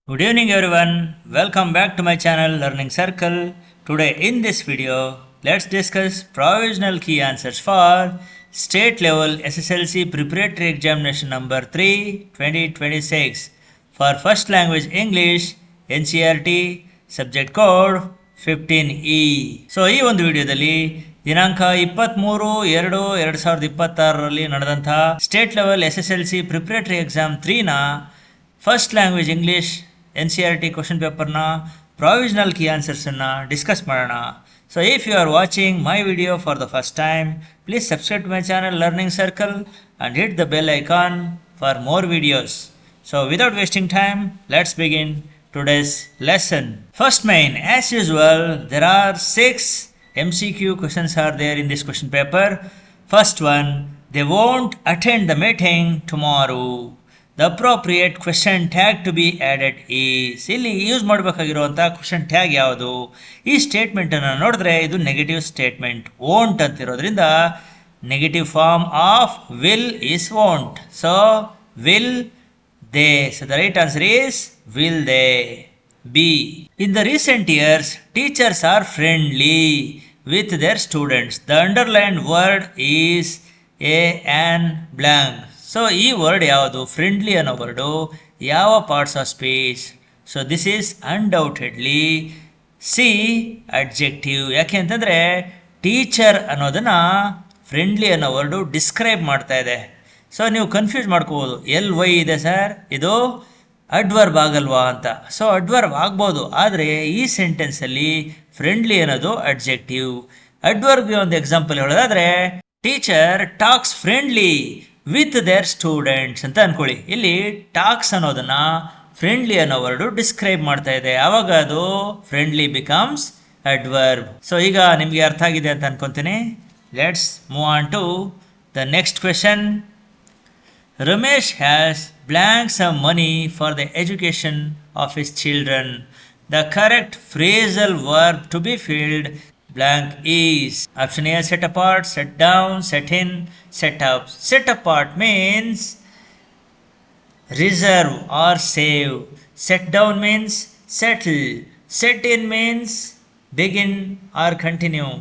Good evening everyone. Welcome back to my channel Learning Circle. Today in this video, let's discuss provisional key answers for state level SSLC preparatory examination number 3 2026 for first language English NCERT subject code 15E. So ಈ ಒಂದು ವಿಡಿಯೋದಲ್ಲಿ ದಿನಾಂಕ 23/2/2026 ನಡೆದಂಥ state level SSLC preparatory exam 3ನ first language English NCERT question ಪೇಪರ್ನ provisional key ಆನ್ಸರ್ಸನ್ನು discuss ಮಾಡೋಣ. So if you are watching my video for the first time, please subscribe to my channel learning circle and hit the bell icon for more videos. So without wasting time, let's begin today's lesson. First main, as usual, there are 6 MCQ questions are there in this question paper. First one, they won't attend the meeting tomorrow. The appropriate question tag to be added is. ಇಲ್ಲಿ use ಮಾಡಬೇಕಾಗಿರುವಂಥ question tag ಯಾವುದು? ಈ ಸ್ಟೇಟ್ಮೆಂಟನ್ನು ನೋಡಿದ್ರೆ ಇದು negative statement, won't ಅಂತಿರೋದ್ರಿಂದ negative form of will is won't. So will they. So the right answer is will they. B. In the recent years, teachers are friendly with their students. The underlined word is an blank. So ಈ word ಯಾವುದು? Friendly ಅನ್ನೋ word ಯಾವ parts of speech? So this is undoubtedly C adjective. ಯಾಕೆ ಅಂತಂದರೆ teacher ಅನ್ನೋದನ್ನು friendly ಅನ್ನೋ word describe ಮಾಡ್ತಾ ಇದೆ. ಸೊ ನೀವು ಕನ್ಫ್ಯೂಸ್ ಮಾಡ್ಕೋಬೋದು, ವೈ ಇದೆ ಸರ್, ಇದು ಅಡ್ವರ್ಬ್ ಆಗಲ್ವಾ ಅಂತ. ಸೊ ಅಡ್ವರ್ಬ್ ಆಗ್ಬೋದು, ಆದರೆ ಈ ಸೆಂಟೆನ್ಸಲ್ಲಿ ಫ್ರೆಂಡ್ಲಿ ಅನ್ನೋದು ಅಡ್ಜೆಕ್ಟಿವ್. ಅಡ್ವರ್ಬ್ಗೆ ಒಂದು ಎಕ್ಸಾಂಪಲ್ ಹೇಳೋದಾದರೆ, teacher talks friendly with their students ಅಂತ ಅಂದ್ಕೊಳ್ಳಿ. ಇಲ್ಲಿ ಟಾಕ್ಸ್ ಅನ್ನೋದನ್ನು ಫ್ರೆಂಡ್ಲಿ ಅನ್ನೋ ವರ್ಡು ಡಿಸ್ಕ್ರೈಬ್ ಮಾಡ್ತಾ ಇದೆ, ಆವಾಗ ಅದು ಫ್ರೆಂಡ್ಲಿ ಬಿಕಮ್ಸ್ ಅಡ್ವರ್ಬ್. ಸೊ ಈಗ ನಿಮಗೆ ಅರ್ಥ ಆಗಿದೆ ಅಂತ ಅನ್ಕೊತೀನಿ. Let's move on to the next question. Ramesh has blank some money for the education of his children. The correct phrasal verb to be filled blank is. Option A, set apart, set down, set in, set up. Set apart means reserve or save. Set down means settle. Set in means begin or continue.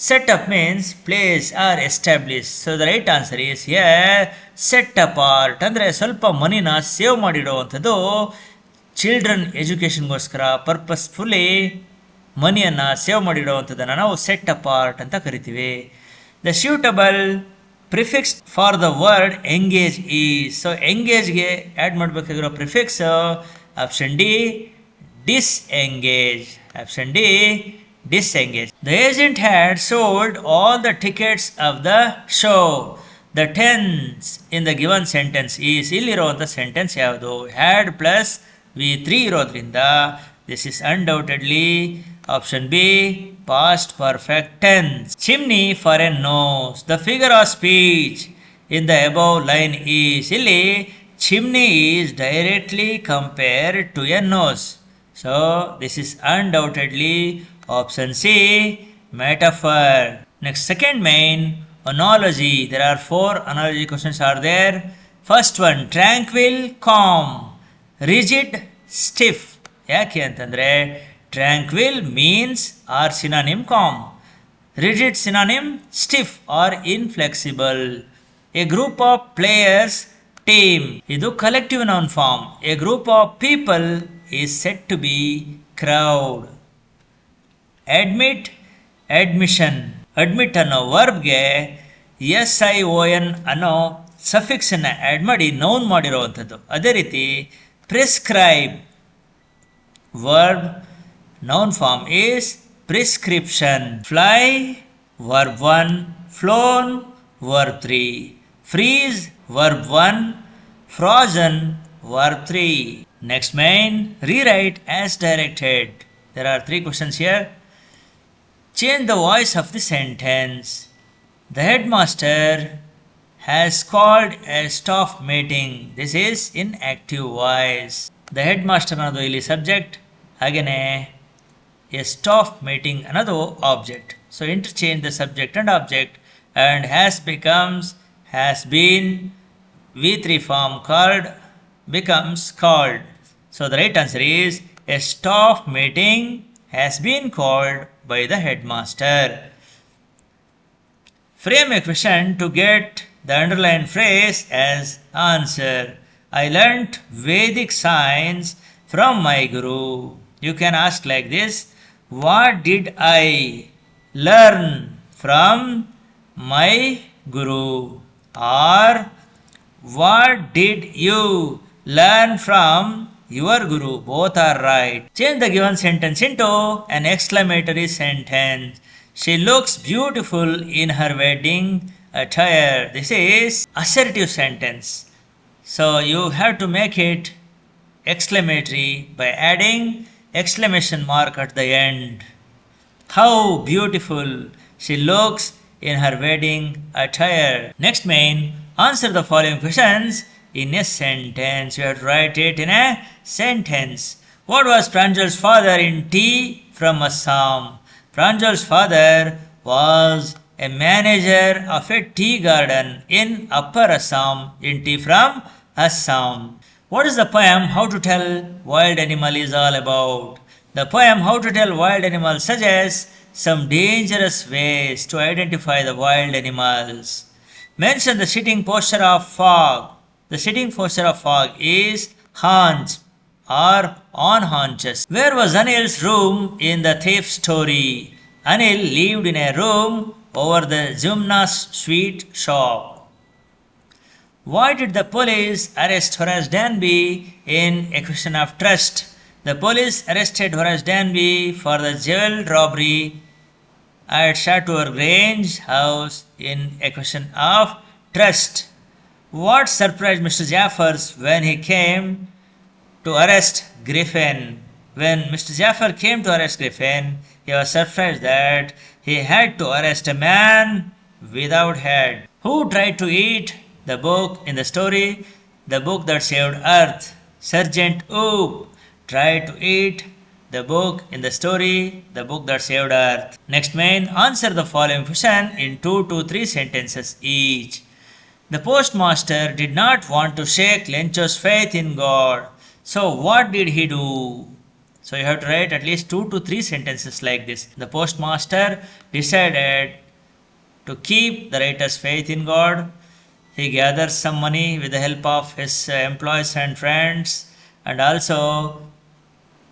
Set up means place or establish. So the right answer is here set apart. ಅಂದರೆ ಸ್ವಲ್ಪ ಮನಿನ save ಮಾಡಿಡುವಂಥದ್ದು children ಎಜುಕೇಷನ್ಗೋಸ್ಕರ purposefully ಮನಿಯನ್ನು save ಮಾಡಿಡುವಂಥದ್ದನ್ನು ನಾವು set apart ಅಂತ ಕರಿತೀವಿ. The suitable prefix for the word engage is. So ಎಂಗೇಜ್ಗೆ ಆ್ಯಡ್ ಮಾಡಬೇಕಾಗಿರೋ prefix option D disengage. Option D disengage. The agent had sold all the tickets of the show. The tense in the given sentence is. ಇಲ್ಲಿರುವಂಥ sentence ಯಾವುದು? had plus V3 ಇರೋದ್ರಿಂದ this is undoubtedly option B, past perfect tense. Chimney for a nose. The figure of speech in the above line is. ಇಲ್ಲಿ chimney is directly compared to a nose. So this is undoubtedly option C, metaphor. Next, second main, analogy. There are 4 analogy questions are there. First one, tranquil, calm, rigid, stiff. ಯಾಕೆ ಅಂತಂದರೆ tranquil means or synonym calm, rigid synonym stiff or inflexible. A group of players, team. ಇದು collective noun form. A group of people is said to be crowd. Admit, admission. Admit ಅನ್ನೋ ವರ್ಬ್ಗೆ SION ಅನ್ನೋ ಸಫಿಕ್ಸನ್ನು add ಮಾಡಿ noun ಮಾಡಿರೋವಂಥದ್ದು. ಅದೇ ರೀತಿ prescribe verb noun form is prescription. Fly verb 1, flown verb 3, freeze verb 1, frozen verb 3. Next main, rewrite as directed. There are 3 questions here. Change the voice of the sentence. The headmaster has called a staff meeting. This is in active voice. The headmaster ಅನ್ನೋದು ಇಲ್ಲಿ subject, ಹಾಗೆಯೇ a staff meeting ಅನ್ನೋದು object. So interchange the subject and object, and has becomes has been. V3 form called becomes called. So the right answer is a staff meeting has been called by the headmaster. Frame a question to get the underlined phrase as answer. I learnt Vedic science from my guru. You can ask like this: what did I learn from my guru? Or what did you learn from your guru? Both are right. Change the given sentence into an exclamatory sentence. She looks beautiful in her wedding attire. This is assertive sentence. So you have to make it exclamatory by adding exclamation mark at the end. How beautiful she looks in her wedding attire. Next main, answer the following questions in a sentence. You have to write it in a sentence. What was Pranjal's father in tea from Assam? Pranjal's father was a manager of a tea garden in Upper Assam in tea from Assam. What is the poem How to Tell Wild Animal is all about? The poem How to Tell Wild Animal suggests some dangerous ways to identify the wild animals. Mention the sitting posture of fog. The sitting posture of fog is haunch or on haunches. Where was Anil's room in the thief story? Anil lived in a room over the Jumna's sweet shop. Why did the police arrest Horace Danby in a question of trust? The police arrested Horace Danby for the jewel robbery at Chateau Grange House in a question of trust. What surprised Mr. Jaffers when he came to arrest Griffin? When Mr. Jaffer came to arrest Griffin, he was surprised that he had to arrest a man without head. Who tried to eat the book in the story? The book that saved Earth. Sergeant Oop tried to eat the book in the story, the book that saved Earth. Next main, answer the following question in 2 to 3 sentences each. The postmaster did not want to shake Lencho's faith in God. So what did he do? So you have to write at least 2 to 3 sentences like this. The postmaster decided to keep the writer's faith in God. He gathers some money with the help of his employees and friends, and also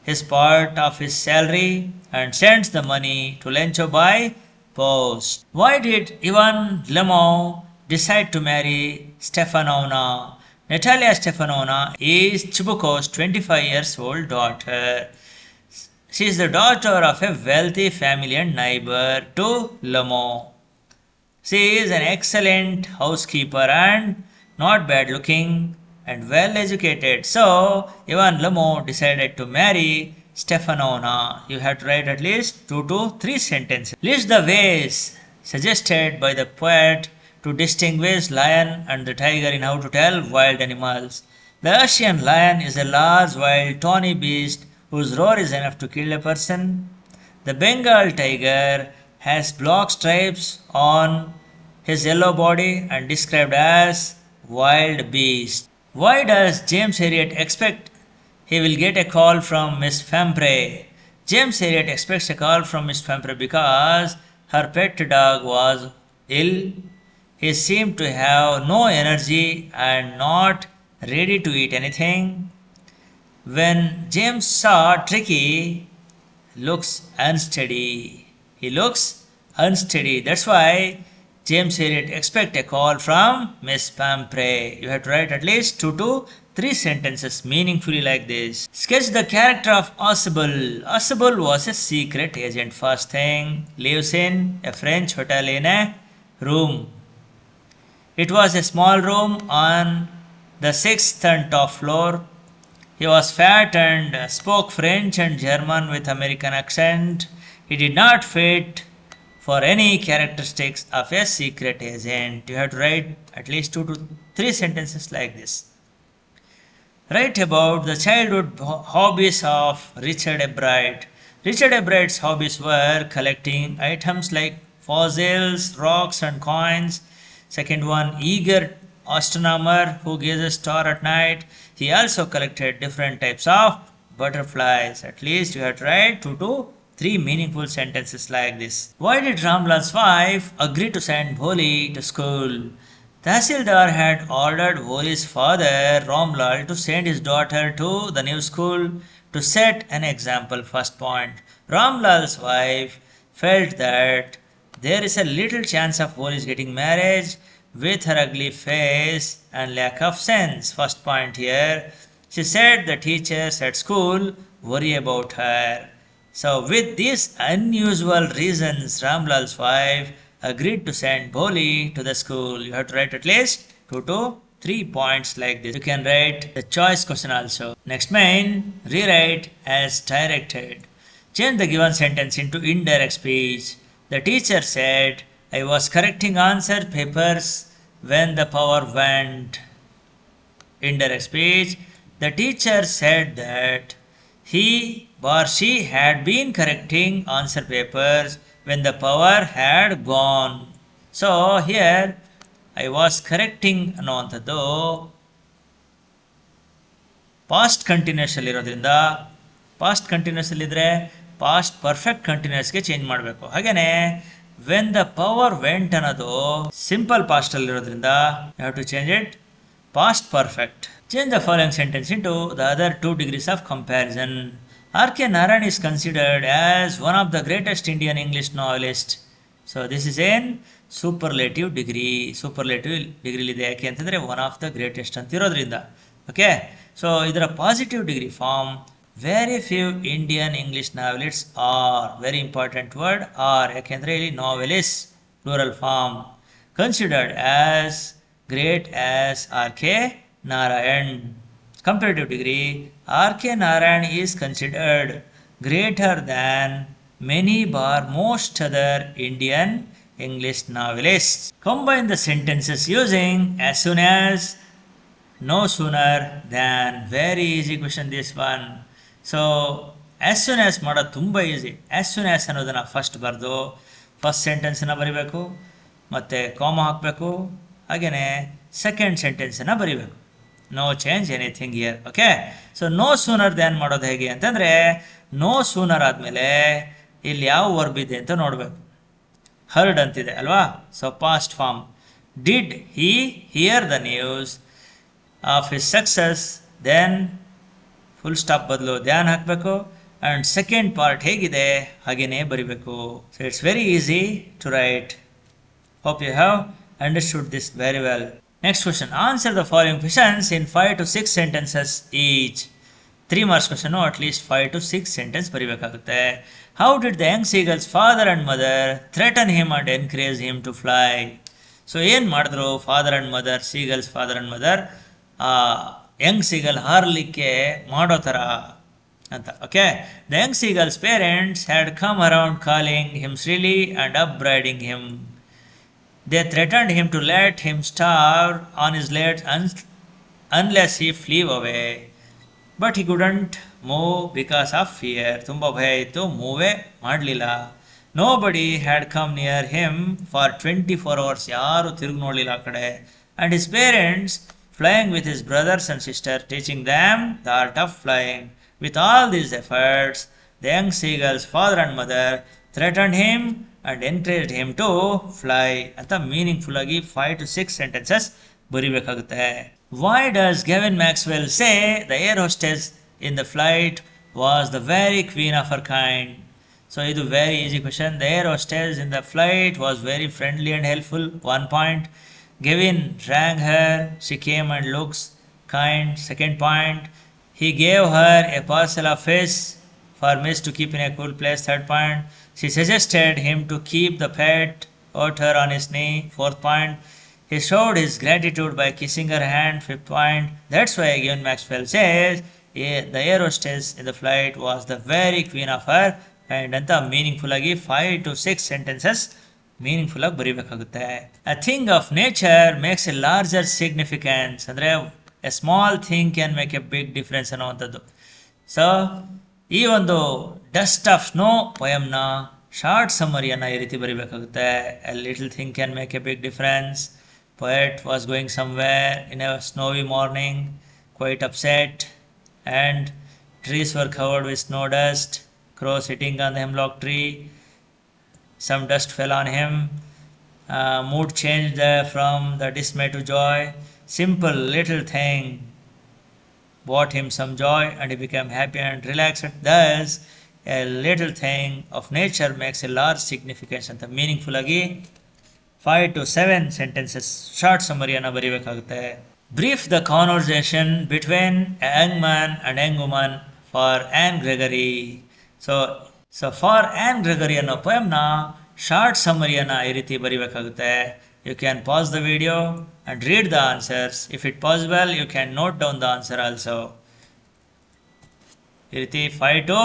his part of his salary, and sends the money to Lencho by post. Why did Ivan Lemo decide to marry Stefanovna? Natalia Stefanovna is Chibukov's 25 years old daughter. She is the daughter of a wealthy family and neighbor to Lemo. She is an excellent housekeeper and not bad looking and well educated. So Ivan Lemo decided to marry Stefanovna. You have to write at least 2 to 3 sentences. List the ways suggested by the poet to distinguish lion and the tiger in How to Tell Wild Animals. The Asian lion is a large wild tawny beast whose roar is enough to kill a person. The Bengal tiger has black stripes on his yellow body and described as wild beast. Why does James Herriot expect he will get a call from Miss Fampre? James Herriot expects a call from Miss Fampre because her pet dog was ill. He seemed to have no energy and not ready to eat anything. When James saw Tricky looks unsteady. He looks unsteady. That's why James Herriot expect a call from Miss Pampre. You have to write at least 2 to 3 sentences meaningfully like this. Sketch the character of Osable. Osable was a secret agent. First thing, lives in a French hotel in a room. It was a small room on the 6th and top floor. He was fat and spoke French and German with American accent. He did not fit for any characteristics of a secret agent. You have to write at least 2 to 3 sentences like this. Write about the childhood hobbies of Richard Ebright. Richard Ebright's hobbies were collecting items like fossils, rocks and coins. Second one, eager astronomer who gazes a star at night. He also collected different types of butterflies. At least you have to write 2 to 3 meaningful sentences like this. Why did Ramlal's wife agree to send Bholi to school? Tahsildar had ordered Bholi's father Ramlal to send his daughter to the new school to set an example. First point. Ramlal's wife felt that there is a little chance of Bholi's getting married with her ugly face and lack of sense. First point here. She said the teachers at school worry about her. So with these unusual reasons, Ramlal's wife agreed to send Bholi to the school. You have to write at least 2 to 3 points like this. You can write the choice question also. Next main, rewrite as directed. Change the given sentence into indirect speech. The teacher said, I was correcting answer papers when the power went. Indirect speech. The teacher said that he or she had been correcting answer papers when the power had gone. So here I was correcting ಅನ್ನುವಂಥದ್ದು past continuous ಅಲ್ಲಿರೋದ್ರಿಂದ past continuous ಅಲ್ಲಿದ್ದರೆ past perfect ಕಂಟಿನ್ಯೂಸ್ಗೆ change ಮಾಡಬೇಕು. ಹಾಗೆಯೇ when the power went ಅನ್ನೋದು simple past ಅಲ್ಲಿರೋದ್ರಿಂದ you have to change it past perfect. Change the following sentence into the other 2 degrees of comparison. R.K. Narayan is considered as one of the greatest Indian English novelists. So this is in superlative degree. Superlative degree ಇದೆ ಯಾಕೆ ಅಂತಂದರೆ one of the greatest ಅಂತ ಇರೋದ್ರಿಂದ. Okay, so ಇದರ positive degree form very few Indian English novelists are, very important word are, ಯಾಕೆಂದರೆ ಇಲ್ಲಿ novelist plural form. Considered as great as R.K. Narayan. Comparative degree, R.K. Narayan is considered greater than many bar most other Indian English novelists. Combine the sentences using as soon as, no sooner than. Very easy question this one. So as soon as ಮಾಡೋದು ತುಂಬ easy. as soon as ಅನ್ನೋದನ್ನು first ಬರೆದು first ಸೆಂಟೆನ್ಸನ್ನು ಬರೀಬೇಕು, ಮತ್ತು comma ಹಾಕಬೇಕು, ಹಾಗೆಯೇ second ಸೆಂಟೆನ್ಸನ್ನು ಬರೀಬೇಕು. No change anything here. Okay, so no sooner than ಮಾಡೋದು ಹೇಗೆ ಅಂತಂದರೆ ನೋ ಸೂನರ್ ಆದಮೇಲೆ ಇಲ್ಲಿ ಯಾವ ವರ್ಬ್ ಇದೆ ಅಂತ ನೋಡಬೇಕು. ಹರ್ಡ್ ಅಂತಿದೆ ಅಲ್ವಾ, so past form. Did he hear the news of his success, then full stop ಬದಲು ಧ್ಯಾನ್ ಹಾಕಬೇಕು. ಆ್ಯಂಡ್ ಸೆಕೆಂಡ್ ಪಾರ್ಟ್ ಹೇಗಿದೆ ಹಾಗೆಯೇ ಬರಿಬೇಕು. So it's very easy to write. Hope you have understood this very well. Next question. Answer the following questions in 5 to 6 sentences each. 3 marks question, at least 5 to 6 sentence ಬರಿಬೇಕಾಗುತ್ತೆ. How did the young seagull's father and mother threaten him and encourage him to fly? So ಏನು ಮಾಡಿದ್ರು father and mother, seagulls father and mother young seagull ಹಾರಲಿಕ್ಕೆ ಮಾಡೋ ಥರ ಅಂತ. Okay, the young seagulls parents had come around calling him shrilly and upbraiding him. They threatened him to let him starve on his legs unless he flew away. But he couldn't move because of fear. ತುಂಬ ಭಯ ಇತ್ತು, ಮೂವೇ ಮಾಡಲಿಲ್ಲ. Nobody had come near him for 24 hours. ಯಾರು ತಿರುಗಿ ನೋಡಲಿಲ್ಲ ಆ ಕಡೆ. And his parents flying with his brothers and sisters, teaching them the art of flying. With all these efforts, the young seagull's father and mother threatened him and encouraged him to fly ಅಂತ meaningful ಆಗಿ 5 to 6 sentences ಬರಿಬೇಕಾಗುತ್ತೆ. Why does Gavin Maxwell say the air hostess in the flight was the very queen of her kind? So ಇದು very easy question. The air hostess in the flight was very friendly and helpful. 1 point. Gavin rang her, she came and looks kind. 2nd point. He gave her a parcel of fish for Miss to keep in a cool place. 3rd point. She suggested him to keep the pet otter on his knee. 4th point. He showed his gratitude by kissing her hand. 5th point. That's why Gavin Maxwell says the air hostess in the flight was the very queen of her kind ಅಂತ meaningful ಆಗಿ 5 to 6 sentences meaningful ಆಗಿ ಬರೀಬೇಕಾಗುತ್ತೆ. A thing of nature makes a larger significance ಅಂದರೆ a small thing can make a big difference ಅನ್ನುವಂಥದ್ದು. So ಈ ಒಂದು dust of snow ಪೊಯಮ್ನ short ಸಮ್ಮರಿಯನ್ನು ಈ ರೀತಿ ಬರೀಬೇಕಾಗುತ್ತೆ. A little thing can make a big difference. Poet was going somewhere in a snowy morning, quite upset, and trees were covered with snow dust. Crow sitting on the hemlock tree, some dust fell on him. Mood changed from the dismay to joy. Simple little thing brought him some joy, and he became happy and relaxed. Thus, a little thing of nature makes a large significance ಅಂತ meaningful ಆಗಿ 5 to 7 sentences short ಸಮ್ಮರಿಯನ್ನು ಬರೀಬೇಕಾಗುತ್ತೆ. Brief the conversation between a young man and young woman for Anne Gregory. So for Anne Gregory ಅನ್ನೋ ಪೋಯಮ್ನ short ಸಮ್ಮರಿಯನ್ನು ಈ ರೀತಿ ಬರೀಬೇಕಾಗುತ್ತೆ. You can pause the video and read the answers. If it possible, you can note down the answer also. ಈ ರೀತಿ 5 to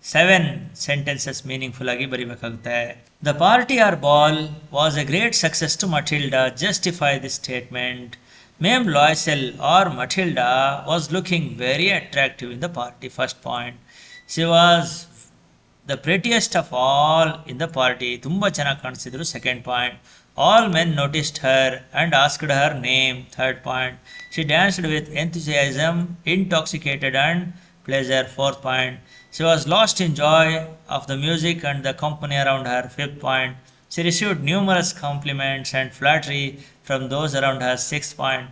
7 sentences meaningful ಆಗಿ ಬರೀಬೇಕಾಗುತ್ತೆ. The party or ball was a great success to Matilda. Justify this statement. Ma'am Loisel or Matilda was looking very attractive in the party. First point. She was the prettiest of all in the party. ತುಂಬ ಚೆನ್ನಾಗಿ ಕಾಣಿಸಿದ್ರು. Second point. All men noticed her and asked her name. Third point. She danced with enthusiasm, intoxicated and pleasure. Fourth point. She was lost in joy of the music and the company around her. Fifth point. She received numerous compliments and flattery from those around her. Sixth point.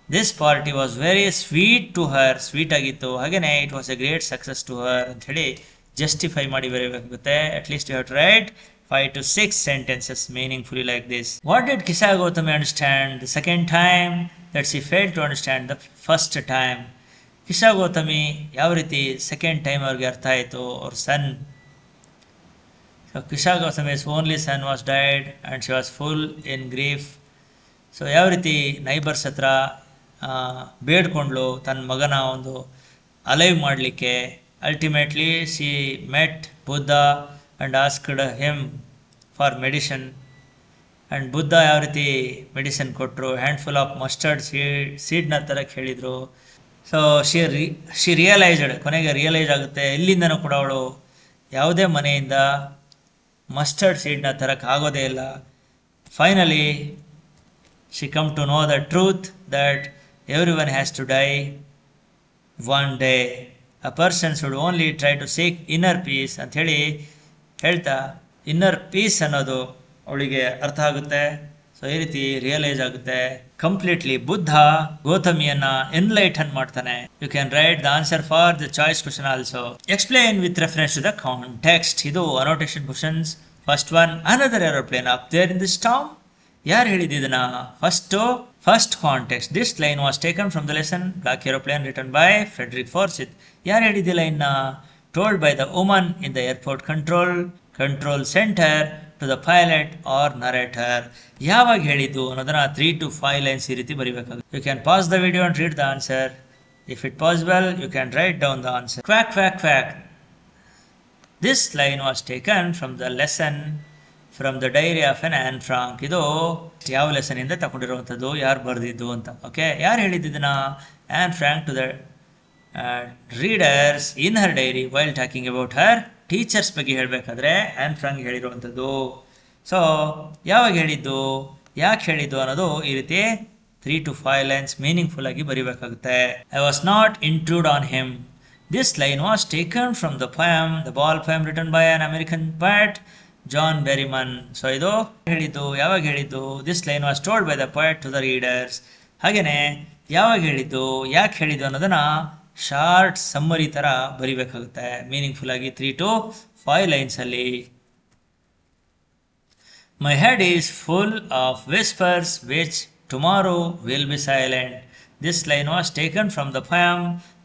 This party was very sweet to her. Sweet ಆಗಿತ್ತು. ಹಾಗೆಯೇ it was a great success to her ಅಂತ ಹೇಳಿ justify ಮಾಡಿ ಬರೀಬೇಕಾಗುತ್ತೆ. At least you have to write 5 to 6 sentences meaningfully like this. What did Kisa Gautami understand the second time that she failed to understand the first time? ಕಿಶಾ Gautami ಯಾವ ರೀತಿ second time ಅವ್ರಿಗೆ ಅರ್ಥ ಆಯಿತು ಅವ್ರ son. So Kisa Gotami's only son was died and she was full in grief. So ಯಾವ ರೀತಿ neighbours ಹತ್ರ ಬೇಡ್ಕೊಂಡ್ಲು ತನ್ನ ಮಗನ ಒಂದು ಅಲೈವ್ ಮಾಡಲಿಕ್ಕೆ. Ultimately she met Buddha and asked him for medicine. And Buddha ಯಾವ ರೀತಿ ಮೆಡಿಸಿನ್ ಕೊಟ್ಟರು, ಹ್ಯಾಂಡ್ಫುಲ್ ಆಫ್ ಮಸ್ಟರ್ಡ್ ಸೀಡ್ನ ತರಕ್ಕೆ ಹೇಳಿದರು. ಸೊ ಶಿ ರಿಯಲೈಸ್ಡ್, ಕೊನೆಗೆ ರಿಯಲೈಸ್ ಆಗುತ್ತೆ ಇಲ್ಲಿಂದನೂ ಕೂಡ ಅವಳು ಯಾವುದೇ ಮನೆಯಿಂದ ಮಸ್ಟರ್ಡ್ ಸೀಡ್ನ ತರಕ್ಕೆ ಆಗೋದೇ ಇಲ್ಲ. Finally she come to know the truth that everyone has to die one day. A person should only try to seek inner peace ಅಂಥೇಳಿ ಹೇಳ್ತಾ ಇನ್ನರ್ ಪೀಸ್ ಅನ್ನೋದು ಅವಳಿಗೆ ಅರ್ಥ ಆಗುತ್ತೆ. ಸೊ ಈ ರೀತಿ ರಿಯಲೈಸ್ ಆಗುತ್ತೆ ಕಂಪ್ಲೀಟ್ಲಿ. ಬುದ್ಧ ಗೌತಮಿಯನ್ನ ಎನ್ಲೈಟನ್ ಮಾಡ್ತಾನೆ. You can write the answer for the choice question also. Explain with reference to the context. ಇದು annotation questions. First one, another aeroplane up there in the storm. ಯಾರು ಹೇಳಿದ್ದನ್ನ? First context. This line was taken from the lesson black aeroplane written by Frederick Forsyth. ಯಾರು ಹೇಳಿದ್ದ ಲೈನ್ನ? Told by the woman in the airport control centre to the pilot R narrator. ಯಾವಾಗ ಹೇಳಿದ್ದು ಅನ್ನೋದನ್ನ 3 to 5 lines ಈ ರೀತಿ ಬರೀಬೇಕಾಗುತ್ತೆ. You can pause the video and read the answer. If it possible you can write down the answer. Quack quack quack. This line was taken from the lesson from the diary of an Anne Frank. ಇದು ಯಾವ lesson ಇಂದ ತಗೊಂಡಿರುವಂಥದ್ದು, ಯಾರು ಬರೆದಿದ್ದು ಅಂತ. Okay, ಯಾರು ಹೇಳಿದ್ದನ್ನ? Anne Frank to the readers in her diary while talking about her teachers ಬಗ್ಗೆ ಹೇಳಬೇಕಾದ್ರೆ ಆನ್ ಫ್ರಾಂಕ್ ಹೇಳಿರುವಂಥದ್ದು. ಸೊ ಯಾವಾಗ ಹೇಳಿದ್ದು, ಯಾಕೆ ಹೇಳಿದ್ದು ಅನ್ನೋದು ಈ ರೀತಿ 3 to 5 ಲೈನ್ಸ್ ಮೀನಿಂಗ್ಫುಲ್ ಆಗಿ ಬರೀಬೇಕಾಗುತ್ತೆ. I was not intrude on him. This line was taken from the poem the ball poem written by an American poet John Berryman. So ಇದು ಹೇಳಿದ್ದು, ಯಾವಾಗ ಹೇಳಿದ್ದು? This line was told by the poet to the readers. ಹಾಗೆಯೇ ಯಾವಾಗ ಹೇಳಿದ್ದು, ಯಾಕೆ ಹೇಳಿದ್ದು ಅನ್ನೋದನ್ನ ಶಾರ್ಟ್ ಸಮ್ಮರಿ ಥರ ಬರಿಬೇಕಾಗುತ್ತೆ ಮೀನಿಂಗ್ಫುಲ್ ಆಗಿ 3 to 5 ಲೈನ್ಸಲ್ಲಿ. My head is full of whispers which tomorrow will be silent. This line was taken from the poem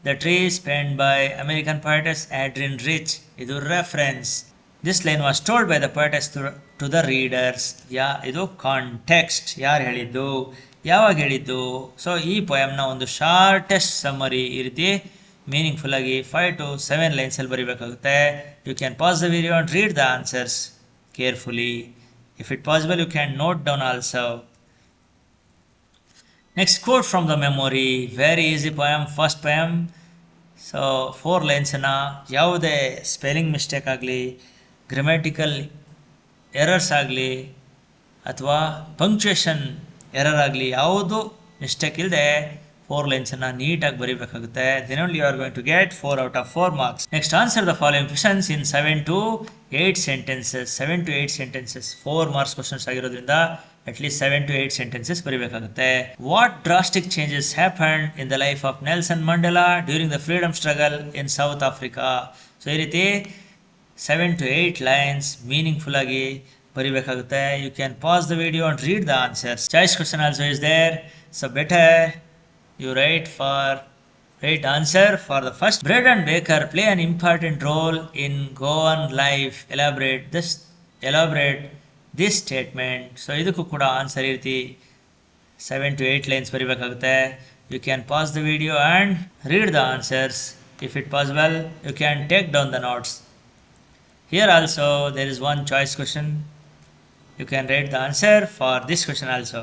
The Trees penned by American poetess Adrienne Rich. Idu reference. This line was told by the poetess to the readers. Idu context. Yaar heliddu, ಯಾವಾಗ ಹೇಳಿದ್ದು. So ಈ ಪೋಯಮ್ನ ಒಂದು shortest summary ಈ ರೀತಿ meaningful ಆಗಿ 5 to 7 ಲೈನ್ಸಲ್ಲಿ ಬರೀಬೇಕಾಗುತ್ತೆ. You can pause the video and read the answers carefully. If it possible you can note down also. Next, quote from the memory. Very easy poem, first poem. So 4 ಲೈನ್ಸನ್ನು ಯಾವುದೇ spelling mistake ಆಗಲಿ, grammatical errors ಆಗಲಿ, ಅಥವಾ punctuation error ಆಗಲಿ ಯಾವುದು mistake ಇಲ್ಲದೆ 4 ಲೈನ್ಸನ್ನು ನೀಟಾಗಿ ಬರೀಬೇಕಾಗುತ್ತೆ. Then only you are going to get 4 out of 4 marks. Next answer the following questions in 7 to 8 sentences. 7 to 8 sentences 4 marks questions ಆಗಿರೋದ್ರಿಂದ ಅಟ್ಲೀಸ್ಟ್ 7 to 8 sentences ಬರೀಬೇಕಾಗುತ್ತೆ. What drastic changes happened in the life of Nelson Mandela during the freedom struggle in South Africa. So ಈ ರೀತಿ 7 to 8 lines meaningful ಆಗಿ ಬರೀಬೇಕಾಗುತ್ತೆ. You can pause the video and read the answers. Choice question also is there, so better you write answer for the first. Bread and Baker play an important role in Goan life. Elaborate this statement. So idukku kuda answer irti 7 to 8 lines ಬರಿಬೇಕಾಗುತ್ತೆ. You can pause the video and read the answers. If it possible, you can take down the notes. Here also there is one choice question. You can write the answer for this question also.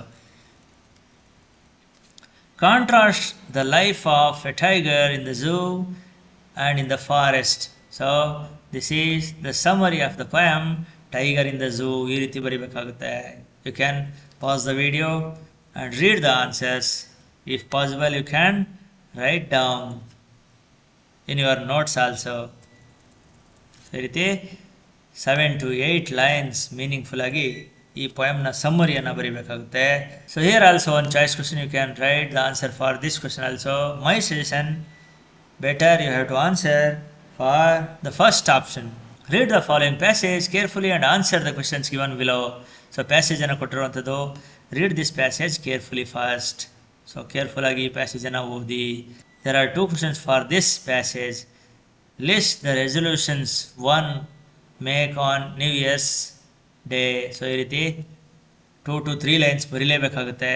Contrast the life of a tiger in the zoo and in the forest. So this is the summary of the poem Tiger in the Zoo. ಈ ರೀತಿ ಬರಿಬೇಕಾಗುತ್ತೆ. You can pause the video and read the answers. If possible, you can write down in your notes also. ಈ ರೀತಿ 7 to 8 lines meaningful ಆಗಿ ಈ ಪೊಯಮ್ನ ಸಮ್ಮರಿಯನ್ನು ಬರೀಬೇಕಾಗುತ್ತೆ. So here also one choice question. You can write the answer for this question also. My suggestion, better you have to answer for the first option. Read the following passage carefully and answer the questions given below. So ಪ್ಯಾಸೇಜನ್ನು ಕೊಟ್ಟಿರುವಂಥದ್ದು, read this passage carefully first. So careful ಆಗಿ ಈ ಪ್ಯಾಸೇಜನ್ನು ಓದಿ. There are 2 questions for this passage. List the resolutions one make on new year's day. So ಈ ರೀತಿ 2 to 3 lines ಬರೀಲೇಬೇಕಾಗುತ್ತೆ.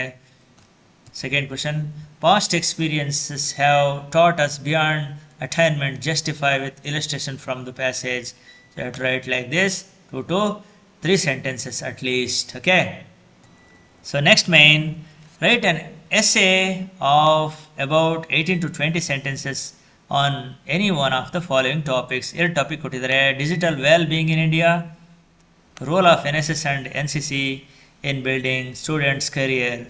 Second question, past experiences have taught us beyond attainment justify with illustration from the passage. So you have to write like this 2 to 3 sentences at least. Okay. So next main, write an essay of about 18 to 20 sentences on any one of the following topics. ಎರಡು topic ಕೊಟ್ಟಿದ್ದಾರೆ. Digital well being in India, role of NSS and NCC in building students career.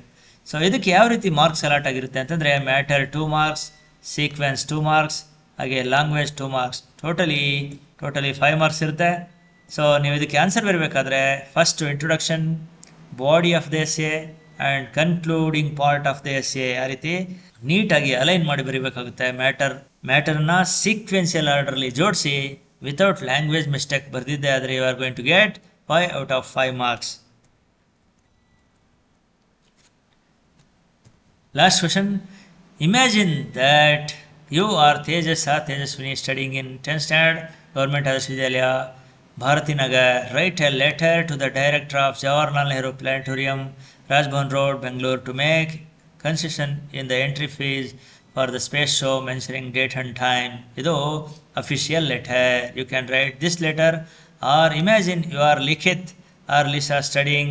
So ಇದಕ್ಕೆ ಯಾವ ರೀತಿ marks allot ಆಗಿರುತ್ತೆ ಅಂತಂದರೆ, matter 2 marks, sequence 2 marks, ಹಾಗೆ language 2 marks, totally 5 marks ಇರುತ್ತೆ. So ನೀವು ಇದಕ್ಕೆ ಆನ್ಸರ್ ಬರಬೇಕಾದ್ರೆ first introduction, body of the essay and concluding part of the essay ಆ ರೀತಿ ನೀಟಾಗಿ ಅಲೈನ್ ಮಾಡಿ ಬರೀಬೇಕಾಗುತ್ತೆ. ಮ್ಯಾಟರ್ನ ಸೀಕ್ವೆನ್ಸಿಯಲ್ ಆರ್ಡರ್ಲಿ ಜೋಡಿಸಿ ವಿತೌಟ್ ಲ್ಯಾಂಗ್ವೇಜ್ ಮಿಸ್ಟೇಕ್ ಬರೆದಿದ್ದೆ ಆದರೆ you are going to get 5 out of 5 marks. Last question. Imagine that you are Tejas or Tejaswini studying in 10th standard Government Adarsh Vidyalaya, Bharatinagar. Write a letter to the director of Jawaharlal Nehru Planetarium, Rajbhavan Road, Bangalore to make concession in the entry fees for the space show mentioning date and time. Idu official letter. You can write this letter. Or imagine you are Likith or Lisa studying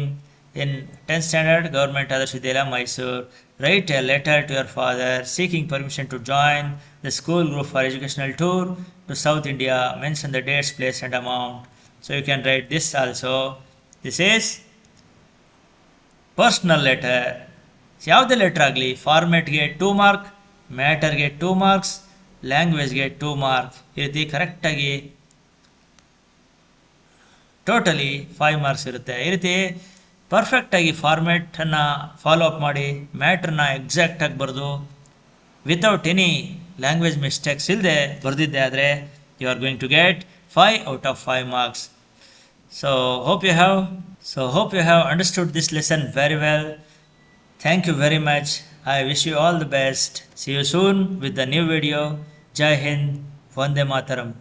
in 10th standard Government Adarsh Vidyalaya, Mysore. Write a letter to your father seeking permission to join the school group for educational tour to South India. Mention the dates, place and amount. So you can write this also. This is personal letter. ಯಾವುದೇ letter ಆಗಲಿ ಫಾರ್ಮೆಟ್ಗೆ 2 mark, ಮ್ಯಾಟರ್ಗೆ 2 marks, ಲ್ಯಾಂಗ್ವೇಜ್ಗೆ 2 mark. ಈ ರೀತಿ ಕರೆಕ್ಟಾಗಿ totally 5 marks ಇರುತ್ತೆ. ಈ ರೀತಿ ಪರ್ಫೆಕ್ಟಾಗಿ ಫಾರ್ಮೆಟನ್ನು follow up ಮಾಡಿ ಮ್ಯಾಟ್ರನ್ನ ಎಕ್ಸಾಕ್ಟಾಗಿ ಬರೆದು ವಿತೌಟ್ ಎನಿ ಲ್ಯಾಂಗ್ವೇಜ್ ಮಿಸ್ಟೇಕ್ಸ್ ಇಲ್ಲದೆ ಬರೆದಿದ್ದೆ ಆದರೆ you are going to get 5 out of 5 marks. So hope you have understood this lesson very well. Thank you very much. I wish you all the best. See you soon with the new video. Jai Hind, Vande Mataram.